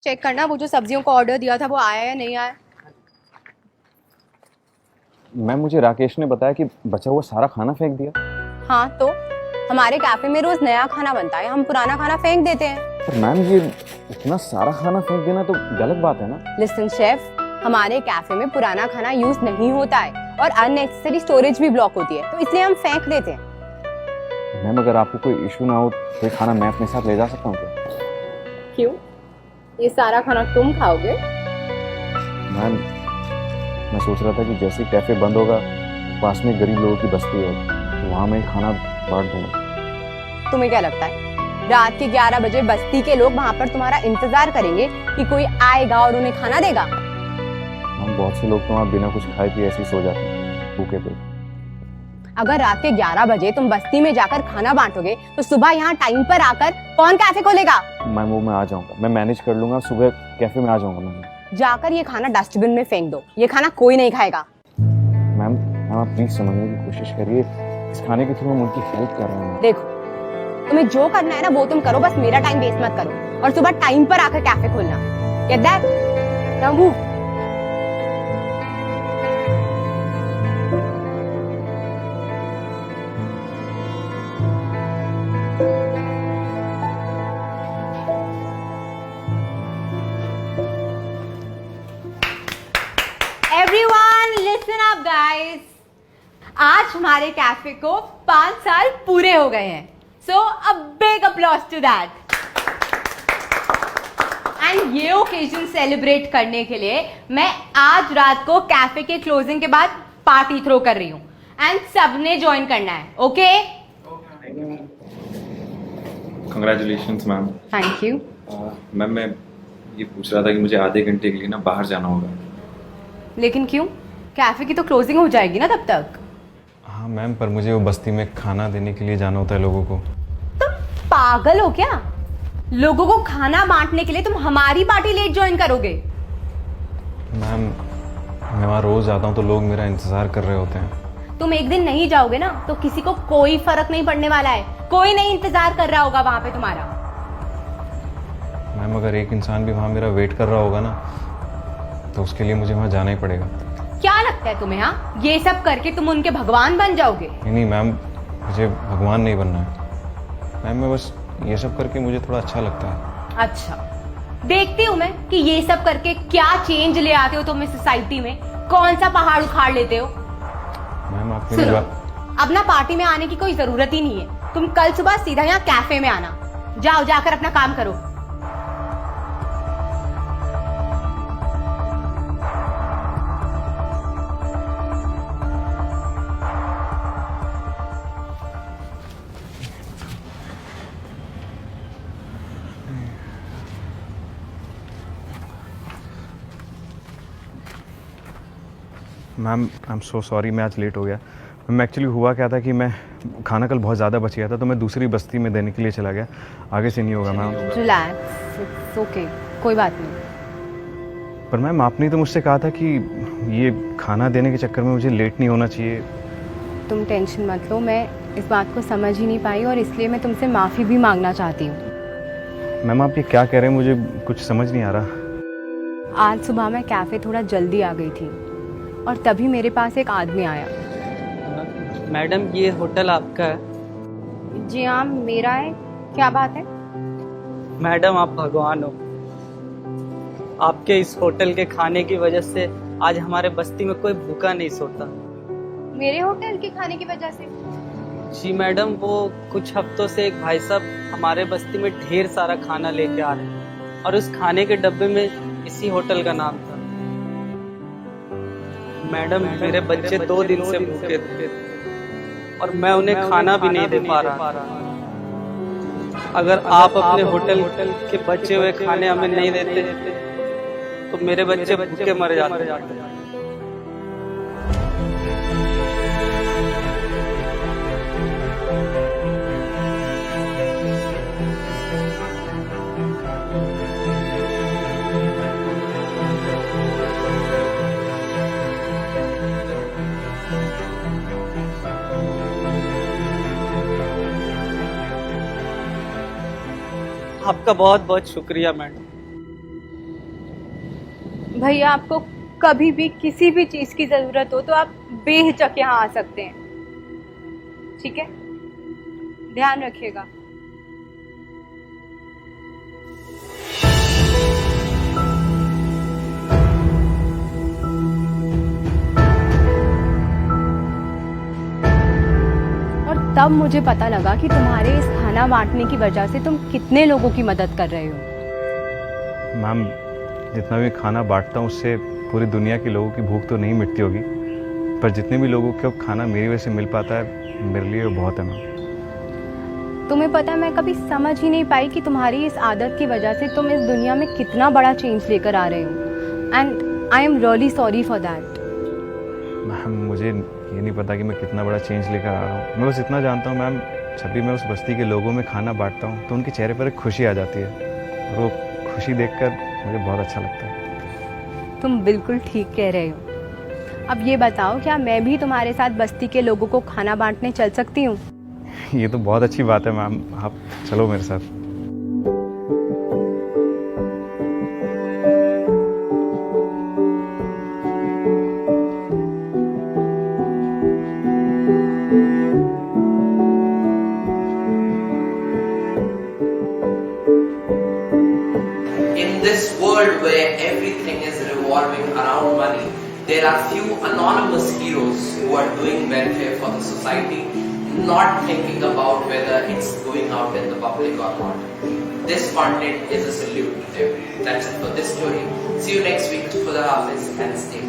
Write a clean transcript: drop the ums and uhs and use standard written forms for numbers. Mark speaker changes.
Speaker 1: Check करना वो जो सब्जियों का ऑर्डर दिया था वो आया या नहीं आया।
Speaker 2: मैम मुझे राकेश ने बताया कि बचा हुआ सारा खाना फेंक दिया।
Speaker 1: हाँ तो हमारे कैफे में रोज नया खाना बनता है, हम पुराना खाना फेंक देते हैं।
Speaker 2: पर मैम ये इतना सारा खाना फेंक देना तो गलत बात है ना।
Speaker 1: लिसन शेफ, हमारे कैफे में पुराना खाना यूज नहीं होता है और अननेसेसरी स्टोरेज भी ब्लॉक होती है, तो इसलिए हम फेंक देते हैं।
Speaker 2: मैम अगर आपको कोई इशू ना हो तो ये खाना मैं अपने साथ ले जा सकता हूँ क्या?
Speaker 1: क्यों? ये सारा खाना तुम खाओगे?
Speaker 2: मैम मैं सोच रहा था कि जैसे ही कैफे बंद होगा पास में गरीब लोगों की बस्ती है तो वहाँ मैं खाना बांट दूंगा।
Speaker 1: तुम्हें क्या लगता है रात के 11 बजे बस्ती के लोग वहाँ पर तुम्हारा इंतजार करेंगे कि कोई आएगा और उन्हें खाना देगा?
Speaker 2: हम बहुत से लोग तो वहाँ बिना कुछ खाए पिए ऐसे ही सो जाते हैं भूखे पे।
Speaker 1: अगर रात के 11 बजे तुम बस्ती में जाकर खाना बांटोगे तो सुबह यहाँ टाइम पर आकर कौन कैफे खोलेगा?
Speaker 2: मैम वो मैं आ जाऊंगा, मैं मैनेज कर लूंगा, सुबह कैफे में आ जाऊंगा। मैम
Speaker 1: जाकर ये खाना डस्टबिन में फेंक दो, ये खाना कोई नहीं खाएगा।
Speaker 2: मैम मैम आप प्लीज समझने की कोशिश करिए, इस खाने के थ्रू हम उनकी हेल्प कर रहे हैं।
Speaker 1: देखो तुम्हें जो करना है ना वो तुम करो, बस मेरा टाइम वेस्ट मत करो और सुबह टाइम पर आकर कैफे खोलना। Get that? Now move. Everyone listen up guys. आज हमारे कैफे को 5 साल पूरे हो गए हैं, so a big applause to that. And ये ओकेजन सेलिब्रेट करने के लिए मैं आज रात को कैफे के क्लोजिंग के बाद पार्टी थ्रो कर रही हूँ एंड सबने ज्वाइन करना है, okay?
Speaker 2: Congratulations ma'am.
Speaker 1: Thank you.
Speaker 2: Ma'am मैं ये पूछ रहा था कि मुझे आधे घंटे के लिए ना बाहर जाना होगा।
Speaker 1: लेकिन क्यों? कैफे की तो क्लोजिंग हो जाएगी ना तब तक।
Speaker 3: हाँ मैम, पर मुझे वो बस्ती में खाना देने के लिए जाना होता है लोगों को।
Speaker 1: तुम पागल हो क्या? लोगों को खाना बांटने के लिए तुम हमारी पार्टी लेट ज्वाइन करोगे?
Speaker 3: मैम मैं वहाँ रोज जाता हूँ तो लोग मेरा इंतजार कर रहे होते हैं।
Speaker 1: तुम एक दिन नहीं जाओगे ना तो किसी को कोई फर्क नहीं पड़ने वाला है, कोई नहीं इंतजार कर रहा होगा वहां पे तुम्हारा।
Speaker 3: मैम अगर एक इंसान भी वहाँ मेरा वेट कर रहा होगा ना तो उसके लिए मुझे वहाँ जाना ही पड़ेगा।
Speaker 1: क्या लगता है तुम्हें? हाँ, ये सब करके तुम उनके भगवान बन जाओगे?
Speaker 3: नहीं मैम, मुझे भगवान नहीं बनना है मैम, मैं बस ये सब करके मुझे थोड़ा अच्छा लगता है।
Speaker 1: अच्छा, देखती हूँ मैं कि ये सब करके क्या चेंज ले आते हो तुम इस सोसाइटी में, कौन सा पहाड़ उखाड़ लेते हो।
Speaker 3: मैम आप मेरी बात।
Speaker 1: अब ना पार्टी में आने की कोई जरूरत ही नहीं है, तुम कल सुबह सीधा यहाँ कैफे में आना। जाओ, जाकर अपना काम करो।
Speaker 3: Ma'am I am so sorry, मैं आज लेट हो गया। मैम एक्चुअली हुआ क्या था कि मैं खाना कल बहुत ज़्यादा बच गया था तो मैं दूसरी बस्ती में देने के लिए चला गया। आगे से नहीं होगा मैम।
Speaker 1: रिलैक्स, इट्स ओके, कोई बात नहीं।
Speaker 3: पर मैम आपने तो मुझसे कहा था कि ये खाना देने के चक्कर में मुझे लेट नहीं होना चाहिए।
Speaker 1: तुम टेंशन मत लो, मैं इस बात को समझ ही नहीं पाई और इसलिए मैं तुमसे माफ़ी भी मांगना चाहती हूँ।
Speaker 3: मैम आप ये क्या कह रहे हैं, मुझे कुछ समझ नहीं आ रहा।
Speaker 1: आज सुबह मैं कैफे थोड़ा जल्दी आ गई थी और तभी मेरे पास एक आदमी आया।
Speaker 4: मैडम ये होटल आपका है?
Speaker 1: जी हाँ मेरा है, क्या बात है?
Speaker 4: मैडम आप भगवान हो, आपके इस होटल के खाने की वजह से आज हमारे बस्ती में कोई भूखा नहीं सोता।
Speaker 1: मेरे होटल के खाने की वजह से?
Speaker 4: जी मैडम, वो कुछ हफ्तों से एक भाई साहब हमारे बस्ती में ढेर सारा खाना लेके आ रहे हैं और उस खाने के डब्बे में इसी होटल का नाम था। मैडम मेरे बच्चे 2 दिन से भूखे थे और मैं उन्हें खाना भी नहीं दे पा रहा। अगर आप अपने होटल के बचे हुए खाने हमें नहीं देते तो मेरे बच्चे भूखे मर जाते। आपका बहुत बहुत शुक्रिया मैडम।
Speaker 1: भैया आपको कभी भी किसी भी चीज की जरूरत हो तो आप बेहिचक यहाँ आ सकते हैं, ठीक है? ध्यान रखिएगा। और तब मुझे पता लगा कि तुम्हारे इस खाना बांटने की वजह से तुम कितने लोगों की मदद कर रहे हो।
Speaker 3: मैम जितना भी खाना बांटता हूँ उससे पूरी दुनिया के लोगों की भूख तो नहीं मिटती होगी, पर जितने भी लोगों को खाना मेरी वजह से मिल पाता है मेरे लिए वो बहुत है मैम।
Speaker 1: तुम्हें पता है मैं कभी समझ ही नहीं पाई कि तुम्हारी इस आदत की वजह से तुम इस दुनिया में कितना बड़ा चेंज लेकर आ रहे हो, and I am really sorry for that.
Speaker 3: Ma'am मुझे ये नहीं पता कि मैं कितना बड़ा चेंज लेकर आ रहा हूँ। मैं बस इतना जानता हूँ मैम, जब भी मैं उस बस्ती के लोगों में खाना बांटता हूँ तो उनके चेहरे पर एक खुशी आ जाती है, और वो खुशी देखकर मुझे बहुत अच्छा लगता है।
Speaker 1: तुम बिल्कुल ठीक कह रहे हो। अब ये बताओ, क्या मैं भी तुम्हारे साथ बस्ती के लोगों को खाना बांटने चल सकती हूँ?
Speaker 3: ये तो बहुत अच्छी बात है मैम, आप चलो मेरे साथ।
Speaker 5: In this world where everything is revolving around money, there are few anonymous heroes who are doing welfare for the society, not thinking about whether it's going out in the public or not. This content is a salute to them. That's it for this story. See you next week. Khuda Hafiz and stay.